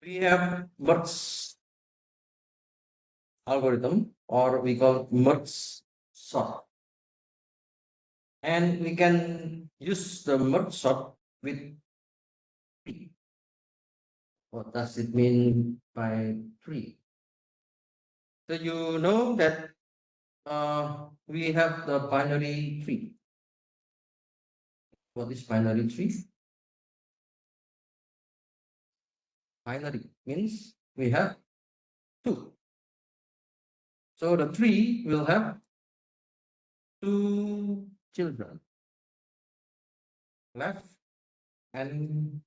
We have merge algorithm, or we call merge sort, and we can use the merge sort with tree. What does it mean by tree? So you know that we have the binary tree. What is binary tree? Binary means we have two. So the tree will have two children, left and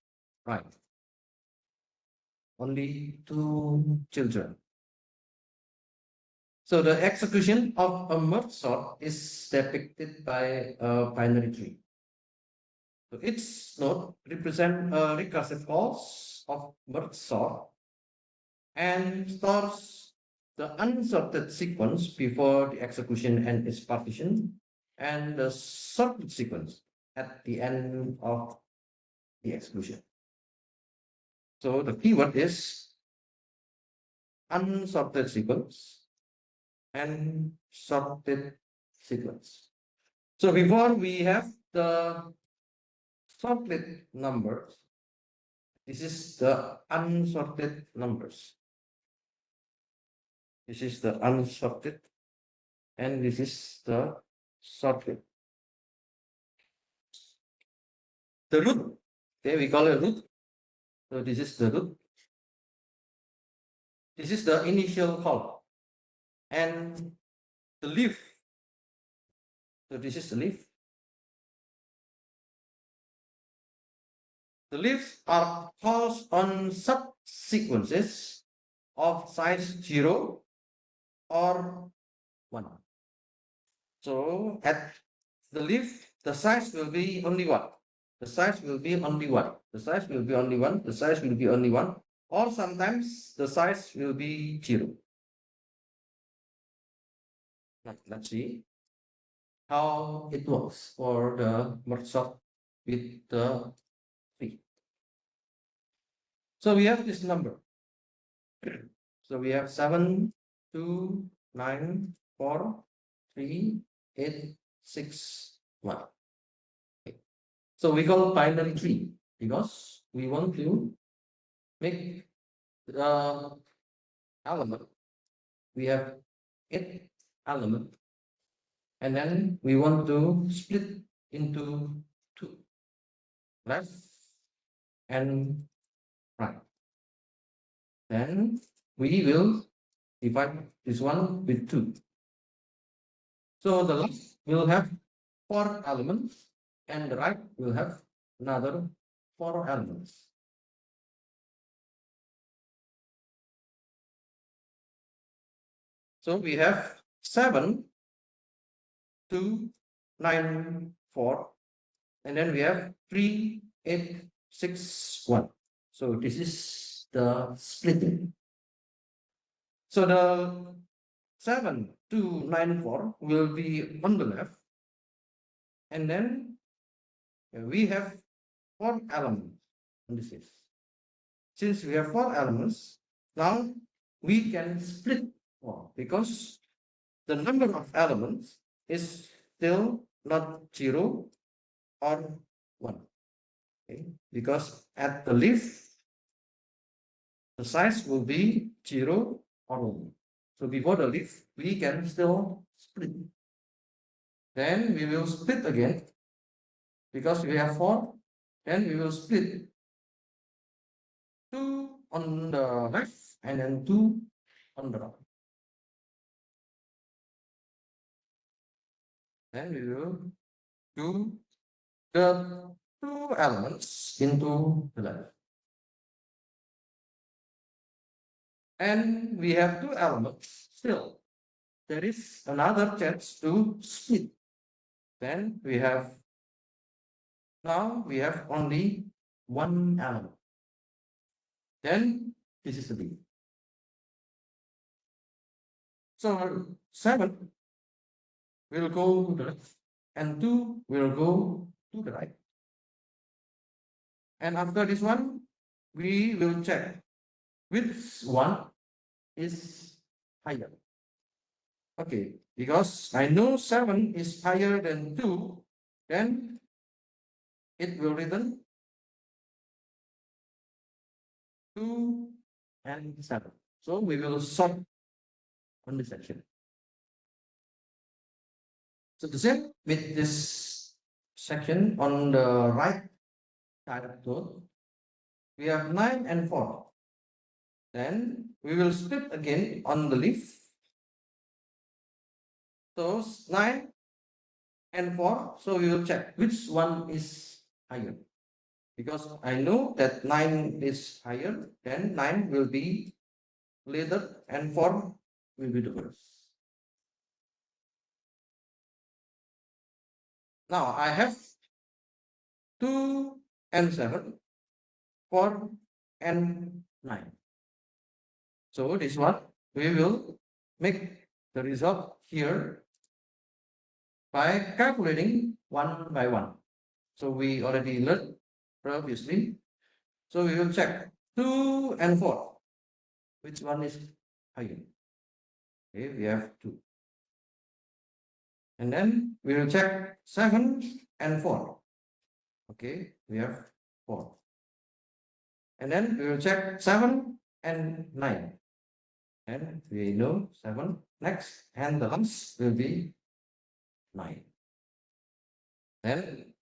right. Only two children. So the execution of a merge sort is depicted by a binary tree. So each node represents a recursive calls of merge sort and stores the unsorted sequence before the execution and its partition, and the sorted sequence at the end of the execution. So the keyword is unsorted sequence and sorted sequence. So before we have the sorted numbers, this is the unsorted numbers. This is the unsorted, and this is the sorted. The root, okay, we call it root. So this is the root. This is the initial call, and the leaf. So this is the leaf. The leaves are calls on subsequences of size 0 or 1. So at the leaf, the size will be only 1. The size will be only 1. The size will be only 1. The size will be only 1. Or sometimes the size will be 0. Now, let's see how it works for the merge sort with the tree. So we have this number. So we have 7, 2, 9, 4, 3, 8, 6, 1. Okay. So we call binary tree because we want to make the element. We have 8 element, and then we want to split into 2, left and right. Then we will divide this one with 2. So the left will have 4 elements, and the right will have another 4 elements. So we have 7, 2, 9, 4, and then we have 3, 8, 6, 1. So this is the splitting. So the 7, 2, 9, 4 will be on the left, and then we have 4 elements on this is. Since we have 4 elements, now we can split 4 because the number of elements is still not 0 or 1. Okay? Because at the leaf, the size will be 0 or 1. So before the leaf, we can still split. Then we will split again because we have 4. Then we will split 2 on the left and then 2 on the right. Then we will do the 2 elements into the left. And we have 2 elements still. There is another chance to split. Then we have, now we have only 1 element. Then this is the B. So 7 will go to the left and 2 will go to the right. And after this one, we will check which one is higher? Okay, because I know 7 is higher than 2, then it will return 2 and 7. So we will sort on this section. So the same with this section on the right side note, we have 9 and 4. Then we will split again on the leaf. So 9 and 4. So we will check which one is higher. Because I know that 9 is higher, then 9 will be later and 4 will be the first. Now I have 2 and 7, 4 and 9. So this one we will make the result here by calculating one by one. So we already learned previously. So we will check 2 and 4. Which one is higher? Okay, we have 2. And then we will check 7 and 4. Okay, we have 4. And then we will check 7 and 9. And we know 7 next. And the last will be 9. Then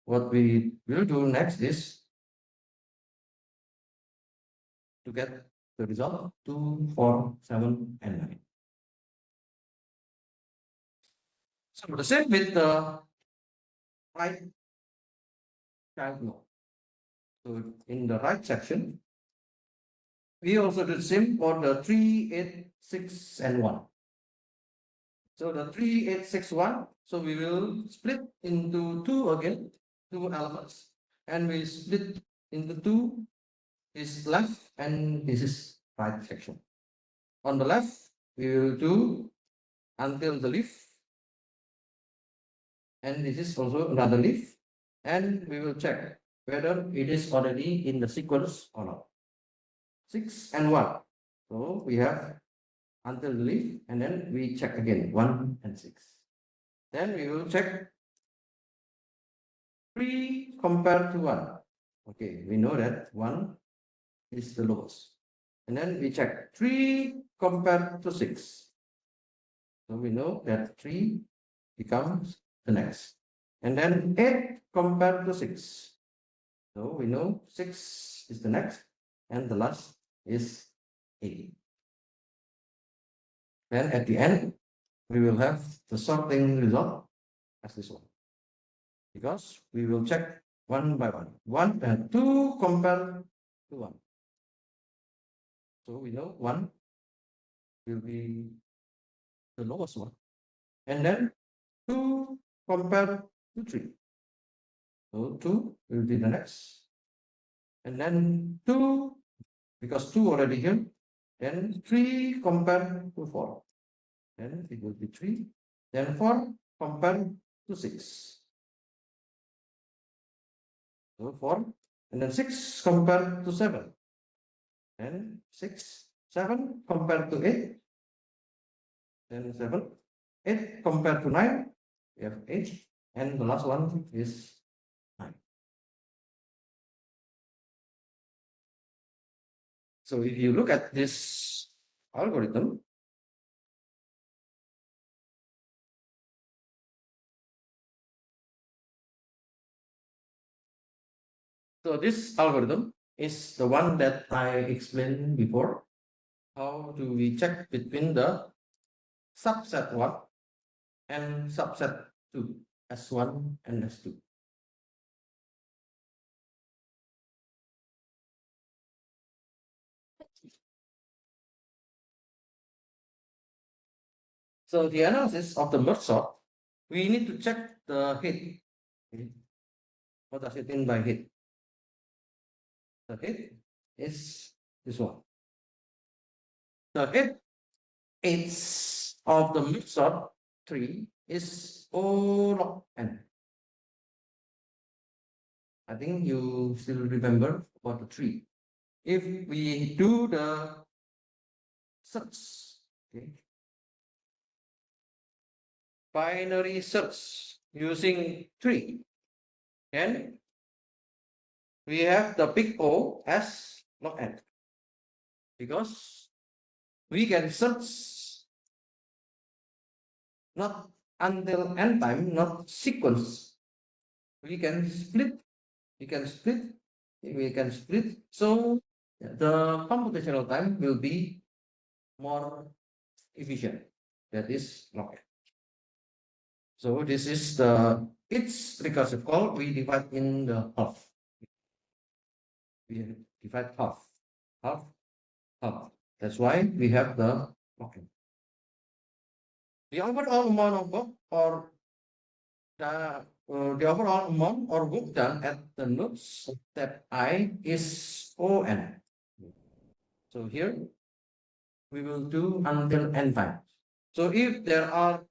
what we will do next is to get the result 2, 4, 7, and 9. So the same with the right child node. So in the right section, we also do the same for the 3, 8, 6, and 1. So the 3, 8, 6, 1. So we will split into 2 again, 2 elements. And we split into 2 is left and this is right section. On the left, we will do until the leaf. And this is also another leaf. And we will check whether it is already in the sequence or not. 6 and 1. So we have until the leaf and then we check again 1 and 6. Then we will check 3 compared to 1. Okay, we know that 1 is the lowest. And then we check 3 compared to 6. So we know that 3 becomes the next. And then 8 compared to 6. So we know 6 is the next and the last is 8. Then at the end, we will have the sorting result as this one. Because we will check one by one. 1 and 2 compared to 1. So we know 1 will be the lowest one. And then 2 compared to 3. So 2 will be the next. And then 2, because 2 already here, then 3 compared to 4. Then it will be 3. Then 4 compared to 6. So 4. And then 6 compared to 7. And 6, 7 compared to 8. Then 7, 8 compared to 9. We have 8. And the last one is 9. So if you look at this algorithm, so this algorithm is the one that I explained before. How do we check between the subset 1 and subset 2, S1 and S2? So the analysis of the merge sort, we need to check the head. Okay. What does it mean by head? The head is this one. The head is of the merge sort tree is O log n. I think you still remember about the tree. if we do the search, okay, binary search using tree, and we have the big O as log n, because we can search not until n time, not sequence. We can split, we can split, we can split. So the computational time will be more efficient. That is log n. So this is the its recursive call. We divide in the half. We divide half, half, half. That's why we have the log n. The overall amount of work or the overall amount or work done at the nodes step I is On. So here we will do until n times. So if there are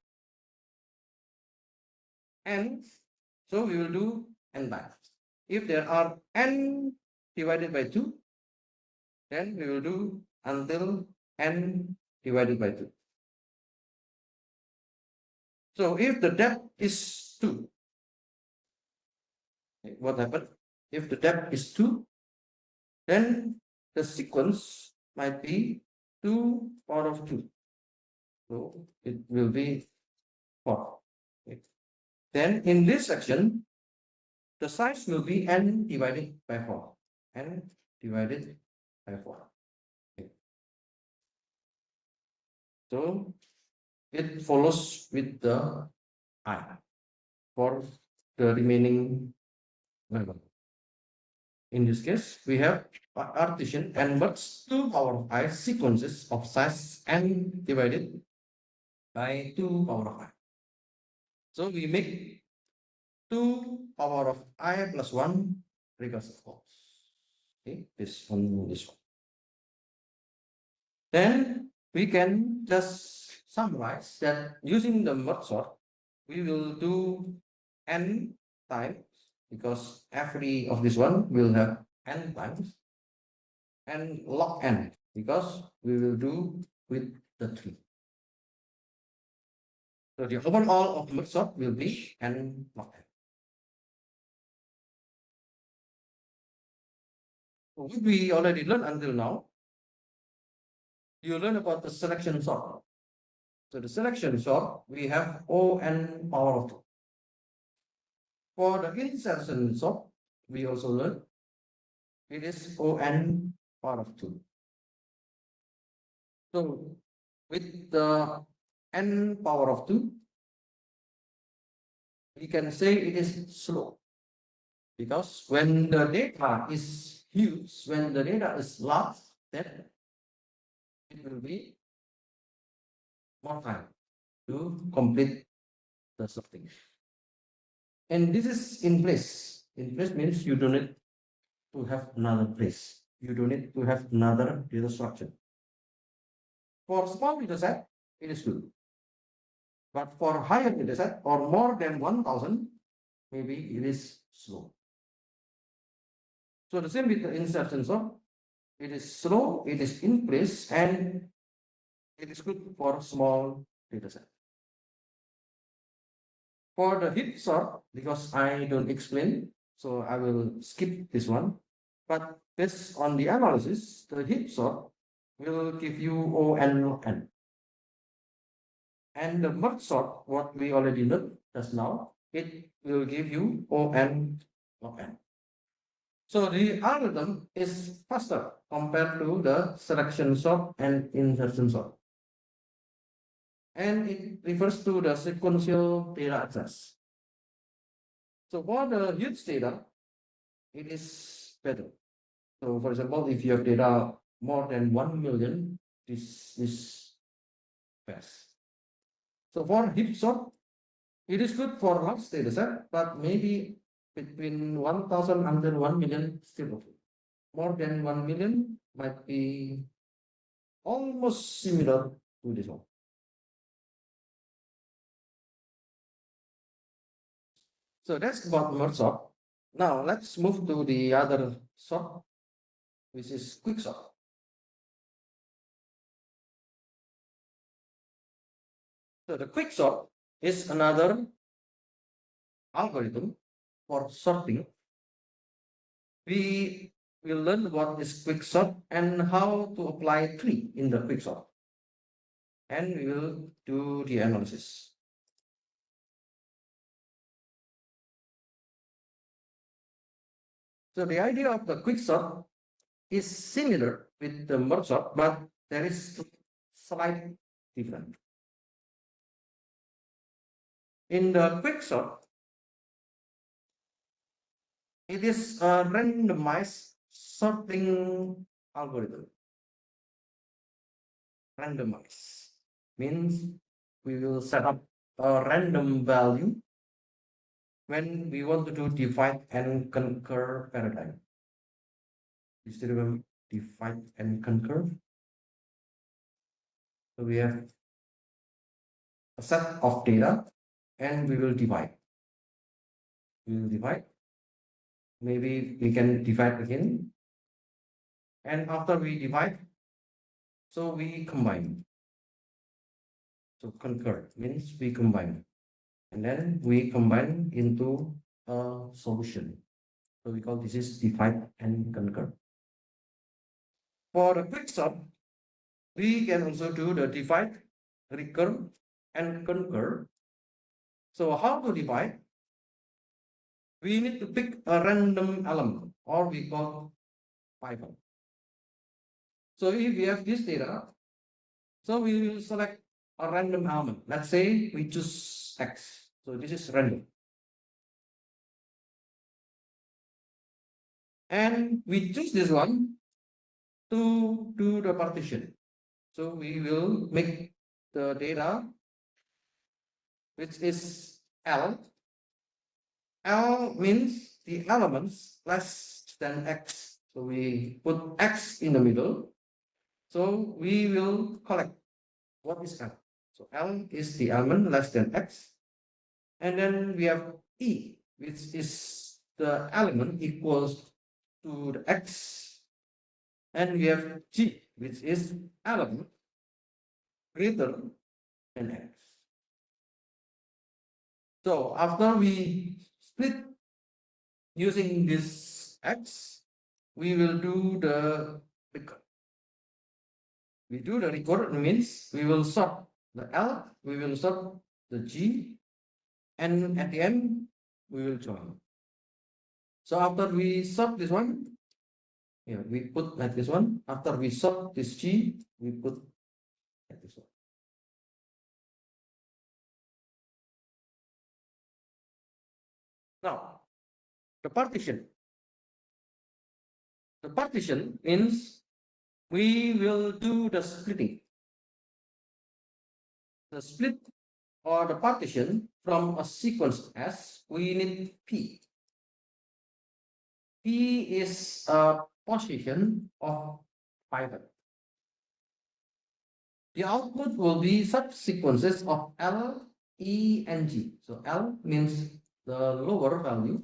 n, so we will do n times. If there are n divided by 2, then we will do until n divided by 2. So if the depth is 2, what happened? If the depth is 2, then the sequence might be 2 power of 2. So it will be 4. Okay. Then in this section, the size will be n divided by 4. N divided by 4. Okay. So it follows with the I for the remaining number. In this case, we have Artesian n words 2 power of I sequences of size n divided by 2 power of I. So we make 2 power of I plus 1 recursive calls. Okay, this one, this one. Then we can just summarize that using the merge sort, we will do n times, because every of this one will have n times, and log n, because we will do with the tree. So the overall of the merge sort will be n log n. So what we already learned until now, you learn about the selection sort. So the selection sort, we have On power of 2. For the insertion sort, we also learn it is On power of 2. So with the n power of 2, we can say it is slow, because when the data is huge, when the data is large, then it will be more time to complete the sorting. And this is in place. In place means you don't need to have another place. You don't need to have another data structure. For small data set, it is good. But for higher data set or more than 1000, maybe it is slow. So the same with the insertion sort. It is slow, it is in place, and it is good for small data set. For the heap sort, because I don't explain, so I will skip this one. But based on the analysis, the heap sort will give you On log n. And the merge sort, what we already learned just now, it will give you On log n. So the algorithm is faster compared to the selection sort and insertion sort. And it refers to the sequential data access. So for the huge data, it is better. So for example, if you have data more than 1 million, this is fast. So for heap sort, it is good for large data set, but maybe between 1000 and 1 million still okay. More than 1 million might be almost similar to this one. So that's about merge sort. Now let's move to the other sort, which is quicksort. So the quicksort is another algorithm for sorting. We will learn what is quicksort and how to apply tree in the quicksort. And we will do the analysis. So the idea of the quicksort is similar with the merge sort, but there is slight difference. In the quicksort, it is a randomized sorting algorithm. Randomized means we will set up a random value when we want to do divide and conquer paradigm. You still remember divide and conquer? So we have a set of data and we will divide. We will divide. Maybe we can divide again. And after we divide, so we combine. So concur means we combine. And then we combine into a solution. So we call this is divide and conquer. For a quick sort, we can also do the divide, recur, and concur. So how to divide? We need to pick a random element, or we call pivot. So if we have this data, so we will select a random element. Let's say we choose X. So this is random. And we choose this one to do the partition. So we will make the data, which is L. L means the elements less than X. So we put X in the middle. So we will collect what is L. So L is the element less than X. And then we have E, which is the element equals to the X. And we have G, which is element greater than X. So after we split using this X, we will do the record. We do the record means we will sort the L, we will sort the G, and at the end, we will join. So after we sort this one, yeah, we put like this one. After we sort this G, we put like this one. Now, the partition. The partition means we will do the splitting. The split or the partition from a sequence S, we need P. P is a position of pivot. The output will be such sequences of L, E, and G. So L means the lower value.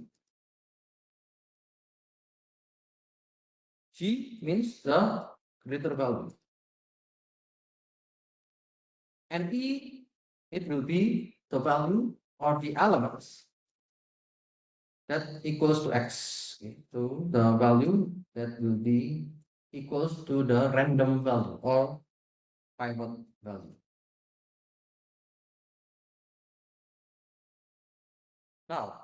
G means the greater value. And E, it will be the value or the elements that equals to X. Okay. So the value that will be equals to the random value or pivot value. Now,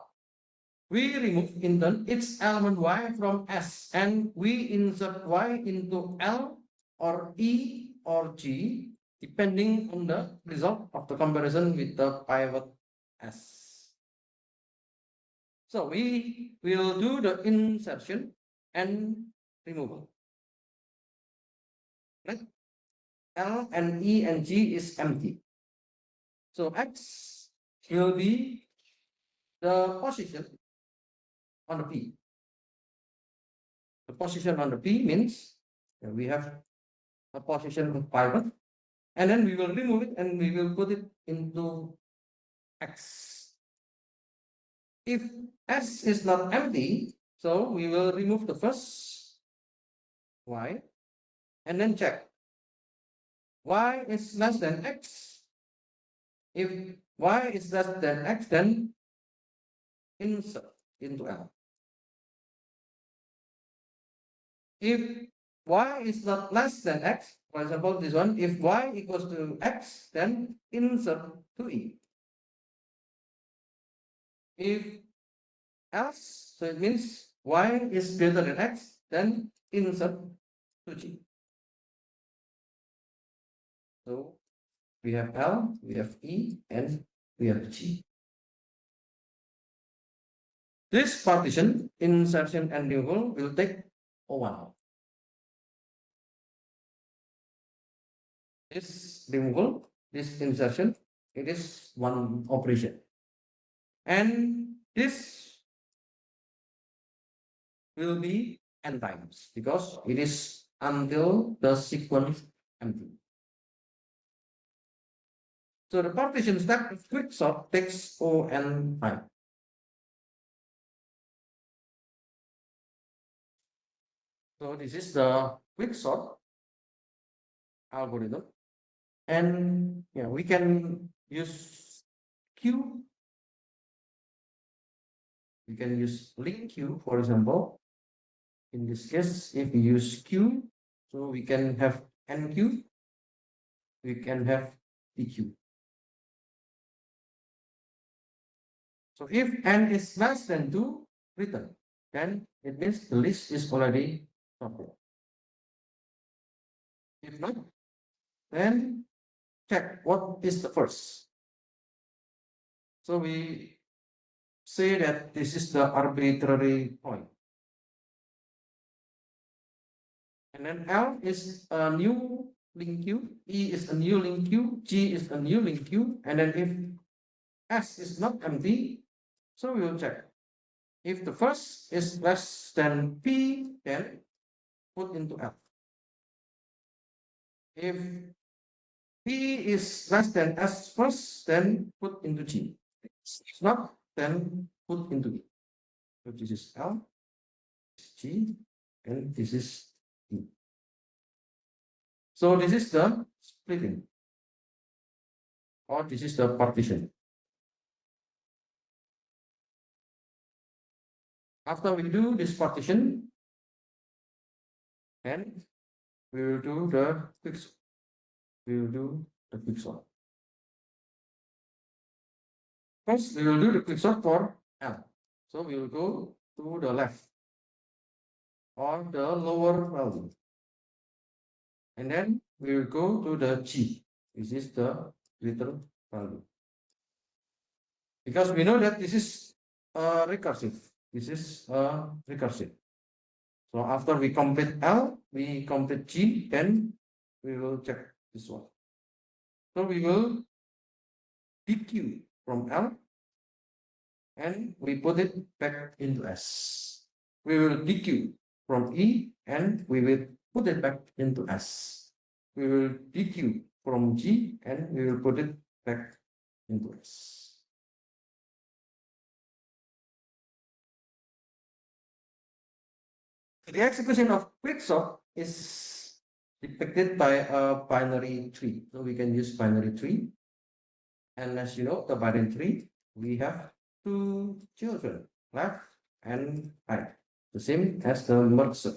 we remove in turn its element Y from S and we insert Y into L or E or G depending on the result of the comparison with the pivot S. So we will do the insertion and removal. Right? L and E and G is empty. So X will be the position on the P. The position on the P means we have a position of pivot, and then we will remove it and we will put it into X. If S is not empty, so we will remove the first y, and then check y is less than x. If y is less than x, then insert into L. If y is not less than x, for example, this one, if y equals to x, then insert to E. If else, so it means y is greater than x, then insert to G. So we have L, we have E, and we have G. This partition, insertion and removal, will take O1. This removal, this insertion, it is one operation. And this will be n times because it is until the sequence empty. So the partition step of quicksort takes O(n) time. So this is the quicksort algorithm. And yeah, we can use Q. We can use link Q, for example. In this case, if we use Q, so we can have NQ, we can have PQ. So if n is less than 2, return. Then it means the list is already sorted. If not, then check what is the first. So we say that this is the arbitrary point. And then L is a new link queue, E is a new link queue, G is a new link queue, and then if S is not empty, so we will check. If the first is less than P, then put into L. If P is less than S first, then put into G. If not, then put into E. So this is L, this is G, and this is E. So this is the splitting, or this is the partition. After we do this partition, and we will do the quicksort. We will do the quicksort. First, we will do the quicksort for L. So we will go to the left or the lower value. And then we will go to the G. This is the greater value. Because we know that this is recursive. This is recursive. So after we complete L, we complete G, then we will check this one. So we will DQ from L and we put it back into S. We will DQ from E and we will put it back into S. We will DQ from G and we will put it back into S. The execution of quicksort is depicted by a binary tree. So we can use binary tree. And as you know, the binary tree, we have two children, left and right, the same as the merge sort.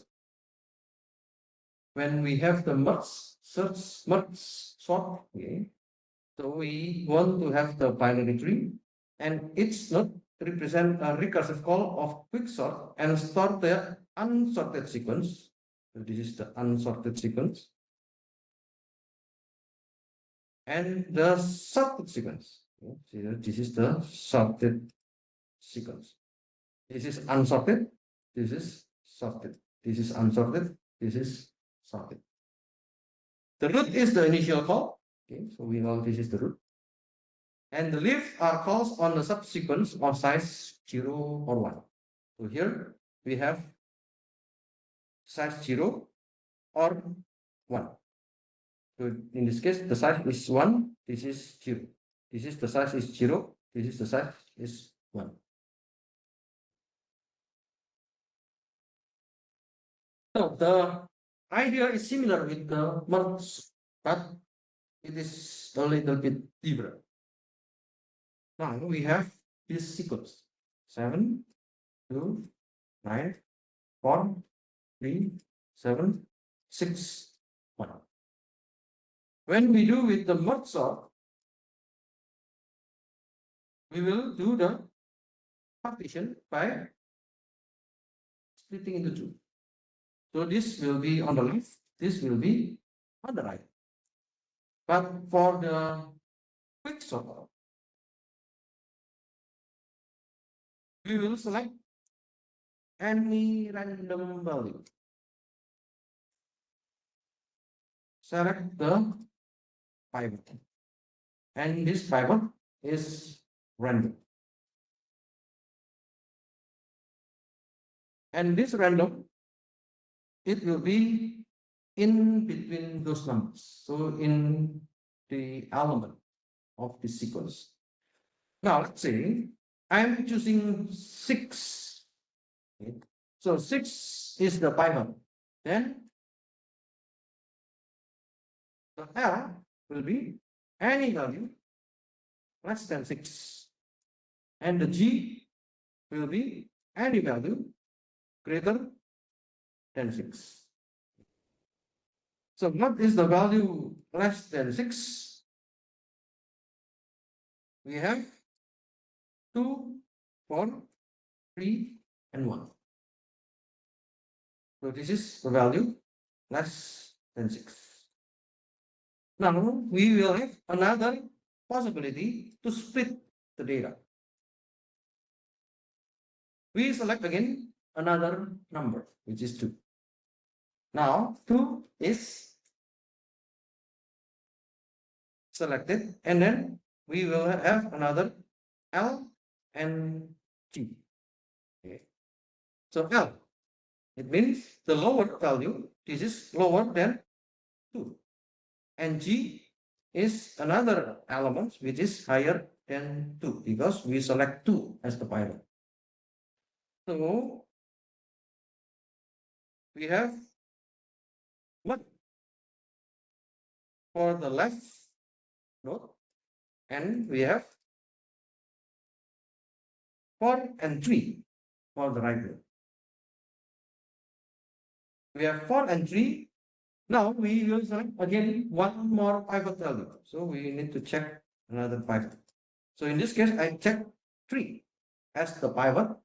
When we have the merge sort, okay, so we want to have the binary tree, and it's not represent a recursive call of quicksort and store the unsorted sequence. So this is the unsorted sequence and the sorted sequence. So this is the sorted sequence. This is unsorted. This is sorted. This is unsorted. This is sorted. The root is the initial call. Okay, so we know this is the root. And the leaf are calls on the subsequence of size 0 or 1. So here we have size 0 or 1. So in this case, the size is 1, this is 0. This is the size is 0, this is the size is 1. So the idea is similar with the merge, but it is a little bit different. Now we have this sequence 7, 2, 9, 4, 3, 7, 6, 1. When we do with the merge sort, we will do the partition by splitting into two. So this will be on the left, this will be on the right. But for the quick sort, we will select any random value. Select the pivot. And this pivot is random. And this random, it will be in between those numbers. So in the element of the sequence. Now let's say I'm choosing 6. Okay. So 6 is the pivot. Then the L will be any value less than 6. And the G will be any value greater than 6. So what is the value less than 6? We have 2, 4, 3, and 1. So this is the value less than 6. Now we will have another possibility to split the data. We select again another number, which is 2. Now 2 is selected, and then we will have another L and G. Okay. So L, it means the lower value, this is lower than 2. And G is another element which is higher than 2 because we select 2 as the pivot. So we have 1 for the left node, and we have 4 and 3 for the right node. We have 4 and 3. Now we will select again one more pivot value. So we need to check another pivot. So in this case, I check 3 as the pivot.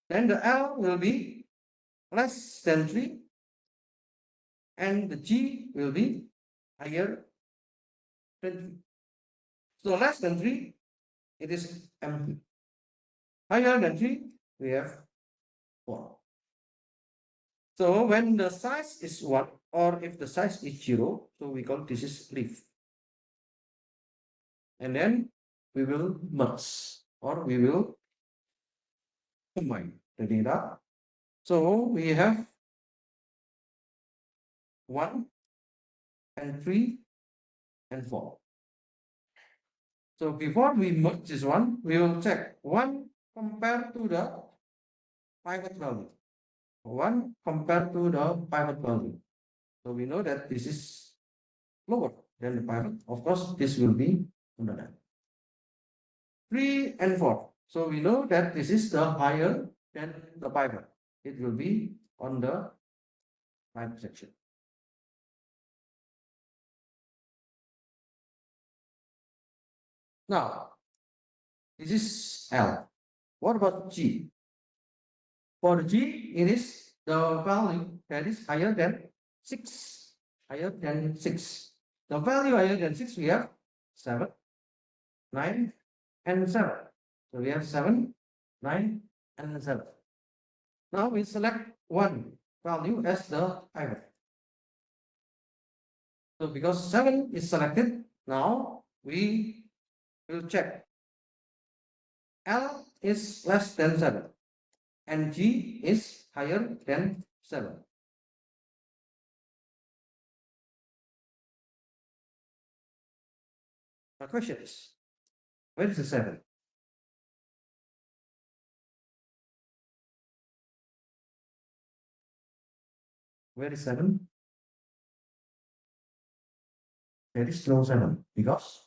Then the L will be less than 3 and the G will be higher than 3. So less than 3, it is empty. Higher than 3, we have 4. So when the size is 1 or if the size is 0, so we call this is leaf. And then we will merge or we will combine the data. So we have 1 and 3 and 4. So before we merge this one, we will check 1 compared to the pivot value. 1 compared to the pivot value. So we know that this is lower than the pivot. Of course, this will be under that. 3 and 4. So we know that this is the higher than the pivot. It will be on the right section. Now, this is L. What about G? For G, it is the value that is higher than 6. Higher than 6. The value higher than 6, we have 7, 9, and 7. So we have 7, 9, and 7. Now we select one value as the pivot. So because 7 is selected, now we will check. L is less than 7 and G is higher than 7. My question is, where is the 7? Where is 7? There is no 7 because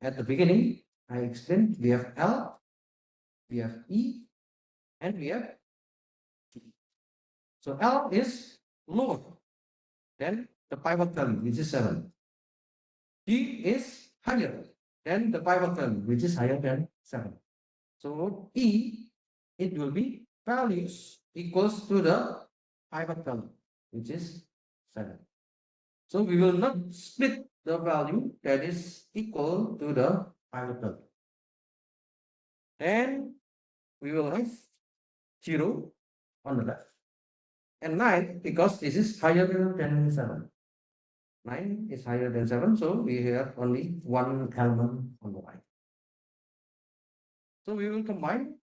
at the beginning I explained we have L, we have E, and we have T. So L is lower than the pivot value, which is 7. T is higher than the pivot value, which is higher than 7. So E, it will be values equals to the pivot value, which is 7. So we will not split the value that is equal to the pivot value. And we will have 0 on the left. And 9, because this is higher than 7. 9 is higher than 7, so we have only one element on the right. So we will combine.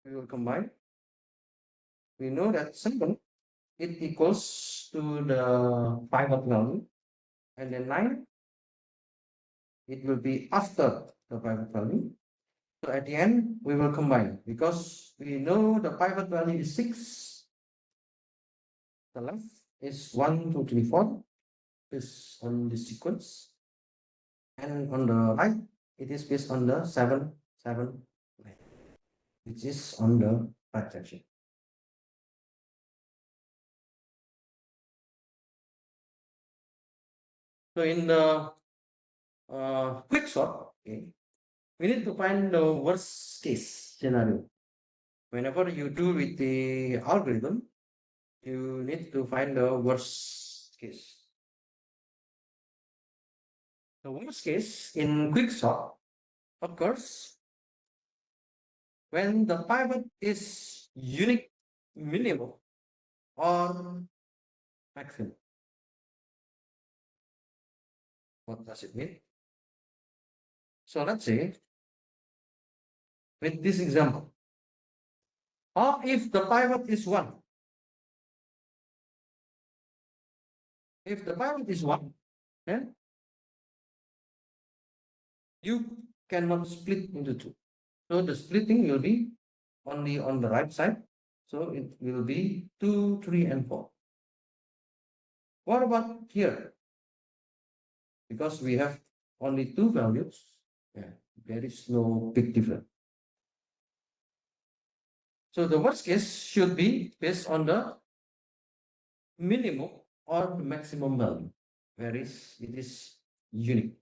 We will combine. We know that 7, it equals to the pivot value, and then 9, it will be after the pivot value. So at the end, we will combine because we know the pivot value is 6. The left is 1, 2, 3, 4 is on the sequence. And on the right, it is based on the 7, 7, 9, which is on the right section. So in the quick sort, okay, we need to find the worst case scenario. Whenever you do with the algorithm, you need to find the worst case. The worst case in quick sort occurs when the pivot is unique, minimal, or maximum. What does it mean? So let's say with this example, or if the pivot is 1, if the pivot is 1, then you cannot split into 2. So the splitting will be only on the right side. So it will be 2, 3, and 4. What about here? Because we have only 2 values, yeah, there is no big difference. So the worst case should be based on the minimum or the maximum value, whereas it is unique.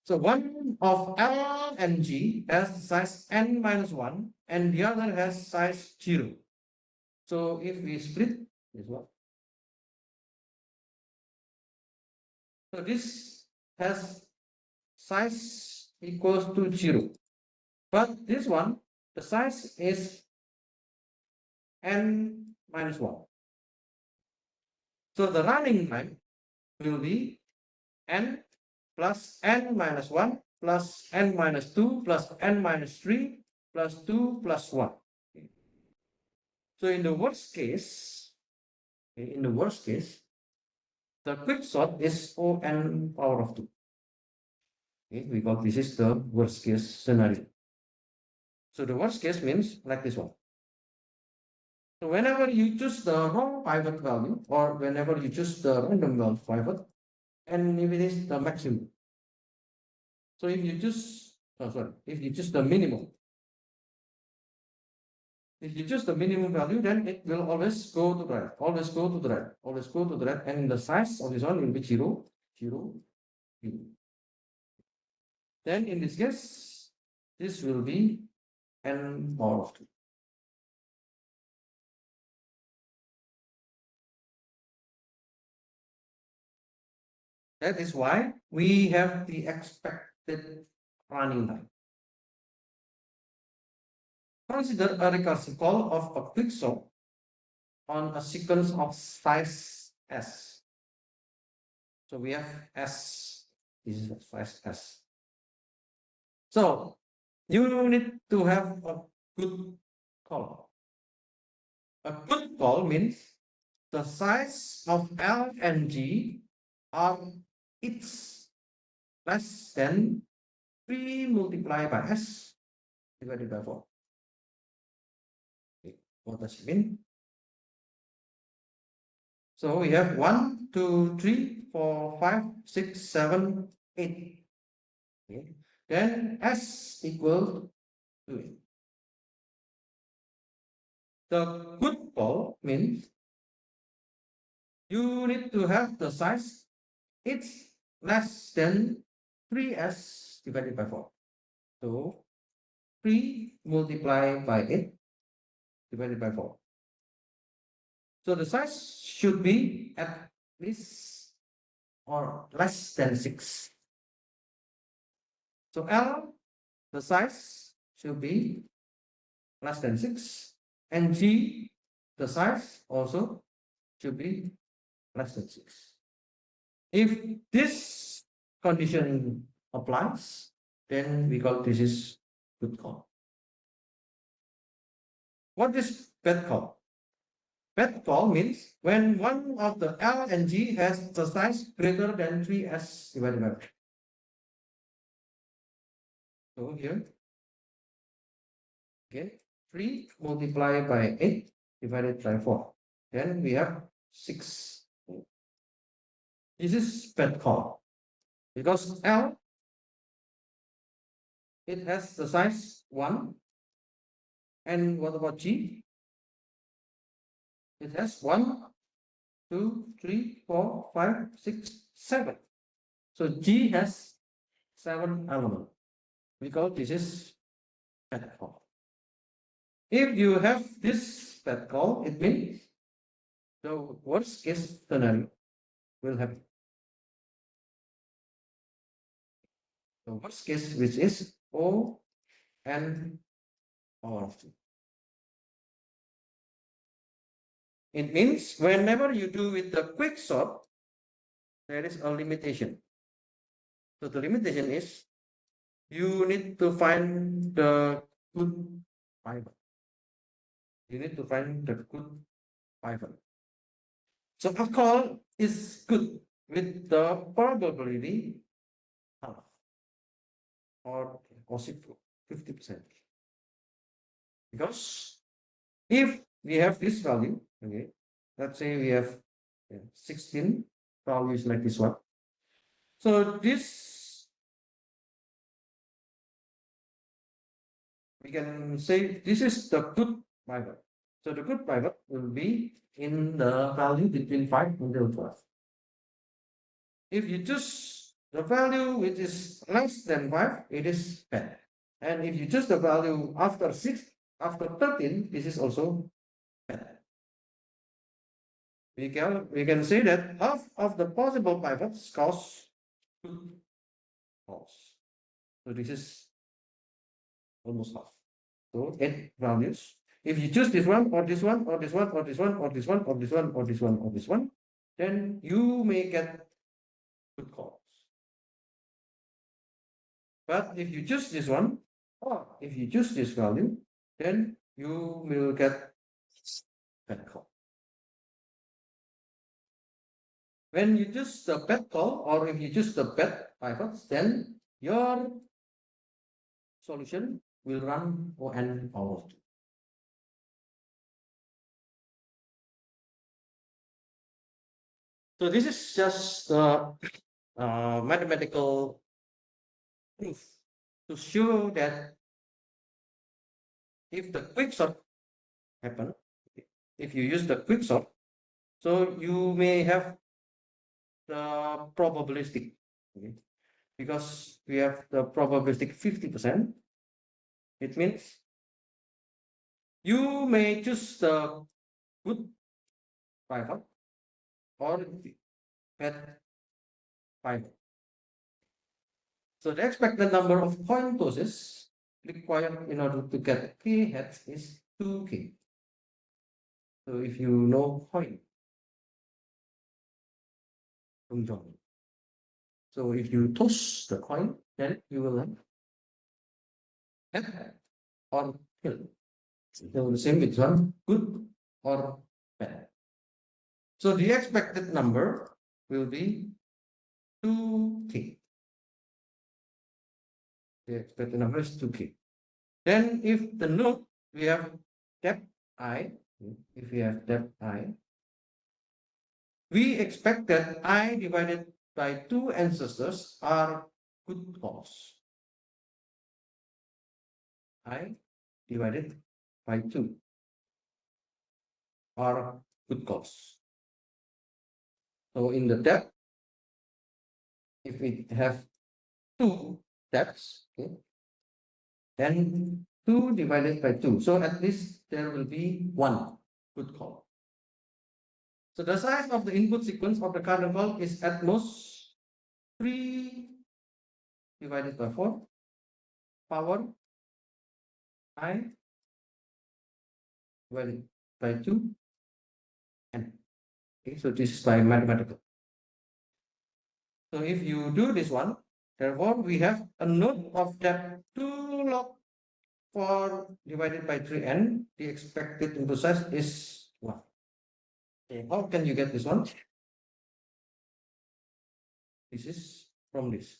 So one of L and G has size n minus 1 and the other has size 0. So if we split this one, so this has size equals to 0. But this one, the size is n minus 1. So the running time will be n plus n minus 1 plus n minus 2 plus n minus 3 plus 2 plus 1. So in the worst case, the quick sort is O(n) power of 2. Okay, because this is the worst case scenario. So the worst case means like this one. So whenever you choose the wrong pivot value or whenever you choose the random value pivot, and if it is the maximum. So if you choose, if you choose the minimum, if you choose the minimum value, then it will always go to the right, always go to the right, always go to the right, and the size of this one will be 0, 0, 0. Then in this case, this will be n power of 2. That is why we have the expected running time. Consider a recursive call of a quicksort on a sequence of size s. So we have s, this is size s. So you need to have a good call. A good call means the size of L and G are each less than 3 multiplied by s divided by 4. What does it mean? So we have 1, 2, 3, 4, 5, 6, 7, 8. Okay. Then S equals to it. The good call means you need to have the size it's less than 3s divided by 4. So 3 multiplied by 8 divided by 4. So the size should be at least or less than 6. So L, the size should be less than 6. And G, the size also should be less than 6. If this condition applies, then we call this is good call. What is bad call? Bad call means when one of the L and G has the size greater than 3s divided by 4. So here, again, 3 multiplied by 8 divided by 4. Then we have 6. This is bad call because L, it has the size 1. And what about G? It has 1, 2, 3, 4, 5, 6, 7. So G has 7 elements. We call this is bad call. If you have this bad call, it means the worst case scenario will happen. The worst case, which is O and power of 2. It means whenever you do with the quick sort, there is a limitation. So the limitation is you need to find the good pivot. You need to find the good pivot. So a call is good with the probability half or possible 50%. Because if we have this value, okay, let's say we have 16 values like this one. So this, we can say this is the good pivot. So the good pivot will be in the value between 5 until 12. If you choose the value which is less than 5, it is bad. And if you choose the value after 6, after 13, this is also bad. We can say that half of the possible pivots cause good false. So this is almost half. So 8 values. If you choose this one or this one or this one or this one or this one or this one or this one or this one, then you may get good calls. But if you choose this one, or if you choose this value, then you will get bad call. When you choose the bad call, or if you choose the bad pivots, then your solution will run on power of 2. So this is just mathematical proof to show that if the quick sort happen, if you use the quick sort, so you may have the probabilistic, okay? Because we have the probabilistic 50%. It means you may choose the good pivot or the bad pivot. So the expected number of coin tosses required in order to get k heads is 2k. So if you know coin from John, so if you toss the coin, then you will have head or tail. So the same with one, good or bad. So the expected number will be 2k. The expected number is 2k. Then if the node, we have depth I, if we have depth I, we expect that I divided by two ancestors are good calls. I divided by two are good calls. So in the depth, if we have two depths, okay, then 2 divided by 2. So at least there will be one good call. So the size of the input sequence of the carnival is at most 3 divided by 4 power I divided by 2 n. Okay, so this is by mathematical. So if you do this one, therefore we have a node of depth 2 log 4 divided by 3n. The expected input size is 1. Okay, how can you get this one? This is from this.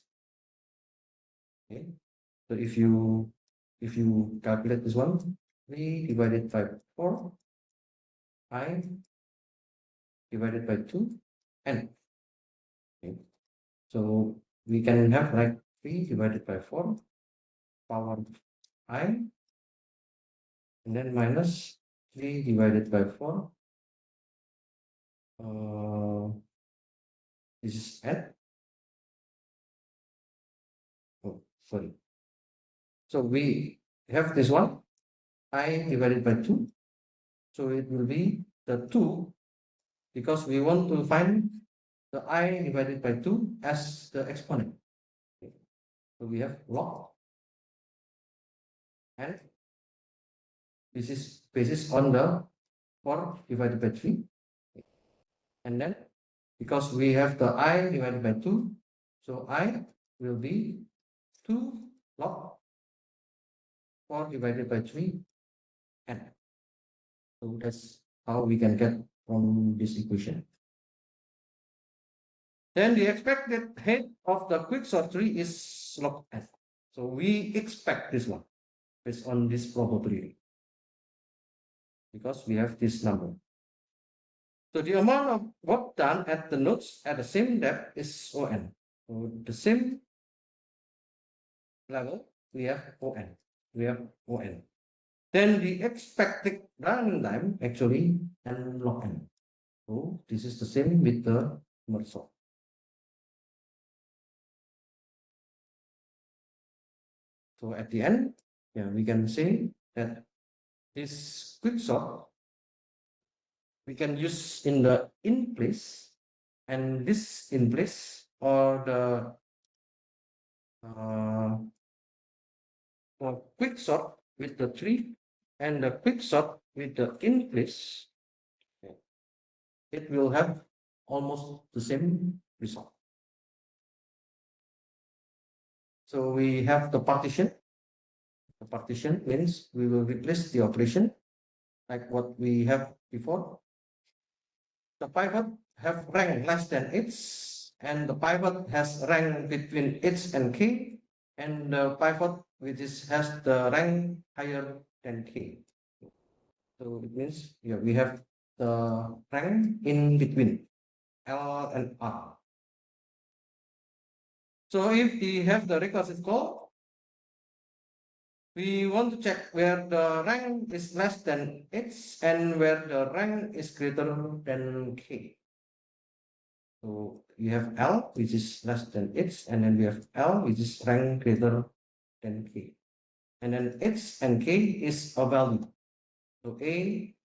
Okay, so if you calculate this one, 3 divided by 4, I divided by 2, n. Okay, so we can have like 3 divided by 4 power I, and then minus 3 divided by 4, this is n. Oh, sorry. So we have this one, I divided by 2. So it will be the 2, because we want to find the I divided by 2 as the exponent. Okay. So we have log, and this is basis on the 4 divided by 3. And then because we have the I divided by 2, so I will be 2 log 4 divided by 3 n. So that's how we can get from this equation. Then the expected height of the quicksort tree is log n. So we expect this one based on this probability, because we have this number. So the amount of work done at the nodes at the same depth is On. So the same level, we have On. We have On. Then the expected running time actually n log n. So this is the same with the merge sort. So at the end, yeah, we can say that this quick sort we can use in the in place, and this in place, or the quick sort with the tree and the quick sort with the in place, it will have almost the same result. So we have the partition. The partition means we will replace the operation like what we have before. The pivot have rank less than x, and the pivot has rank between x and k, and the pivot which has the rank higher than k. So it means, yeah, we have the rank in between L and R. So if we have the recursive call, we want to check where the rank is less than x and where the rank is greater than k. So we have L, which is less than x, and then we have L, which is rank greater than k. And then x and k is a value. So A,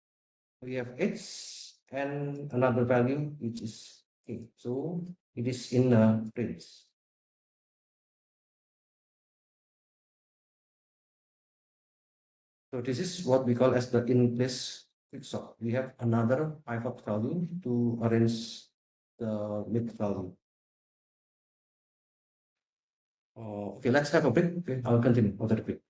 we have x and another value, which is k. So it is in a range. So this is what we call as the in-place quicksort. We have another pivot value to arrange the mid value. Okay, let's have a break. Okay, I'll continue after the break.